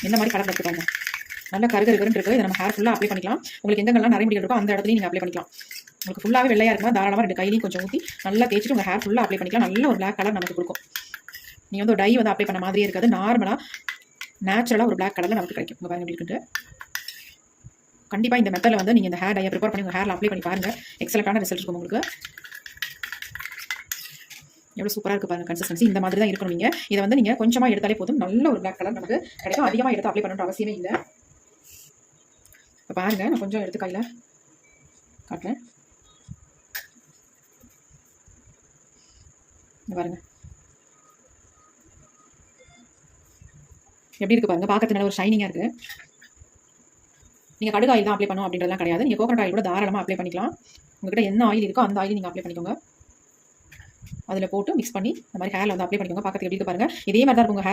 இந்த மாதிரி கலர் எடுத்துக்காங்க. நல்லா கருகருன்னு இருக்குது. இதை நம்ம ஹேர் ஃபுல்லாக அப்ளை பண்ணிக்கலாம். உங்களுக்கு எங்கெல்லாம் நிறைய முடிகள் இருக்கோ அந்த இடத்துலையும் நீங்கள் அப்ளை பண்ணிக்கலாம். உங்களுக்கு ஃபுல்லாகவே வெள்ளையாக இருக்குமா தாராளமாக 2 கையிலையும் கொஞ்சம் ஊற்றி நல்லா தேய்ச்சிட்டு உங்கள் ஹேர் ஃபுல்லாக அப்ளை பண்ணிக்கலாம். நல்ல ஒரு பிளாக் கலர் நமக்கு கொடுக்கும். நீங்கள் வந்து ஒரு டை வந்து அப்ளை பண்ண மாதிரியே இருக்காது. நார்மலாக நேச்சுரலாக ஒரு பிளாக் கலரில் நமக்கு கிடைக்கும். உங்கள் பாருங்க எப்படி இருக்குது. கண்டிப்பாக இந்த மெத்தடில் வந்து நீங்கள் இந்த ஹேர் டையை ப்ரிப்பேர் பண்ணி உங்கள் ஹேரில் அப்ளை பண்ணி பாருங்கள். எக்ஸலண்ட்டான ரிசல்ட் இருக்கும் உங்களுக்கு. எவ்வளோ சூப்பராக இருக்குது பாருங்கள். கன்சிஸ்டன்சி இந்த மாதிரி தான் இருக்கணும். நீங்கள் இதை வந்து நீங்கள் கொஞ்சமாக எடுத்தாலே போதும். நல்ல ஒரு பிளாக் கலர் நமக்கு கிடைக்கும். அதிகமாக எடுத்து அப்ளை பண்ணுற அவசியமே இல்லை. இப்போ பாருங்கள், நான் கொஞ்சம் எடுத்து கையில் காட்டுறேன். பாருங்க எப்படி இருக்கு பாருங்க. பார்க்கறதுக்கு நல்ல ஒரு ஷைனிங்காக இருக்குது. நீங்கள் கடுகு ஆயில் தான் அப்ளை பண்ணணும் அப்படின்றதுலாம் கிடையாது. நீங்கள் கோகனட் ஆயில் கூட தாராளமாக அப்ளை பண்ணிக்கலாம். உங்கள்கிட்ட என்ன ஆயில் இருக்கோ அந்த ஆயில் நீங்கள் அப்ளை பண்ணிக்கோங்க. அதில் போட்டு மிக்ஸ் பண்ணி இந்த மாதிரி ஹேரில் வந்து அப்ளை பண்ணிக்கோங்க. பார்க்கறதுக்கு எப்படி இருக்கு பாருங்க. இதே மாதிரி தான் இருக்கும் உங்கள் ஹேர்.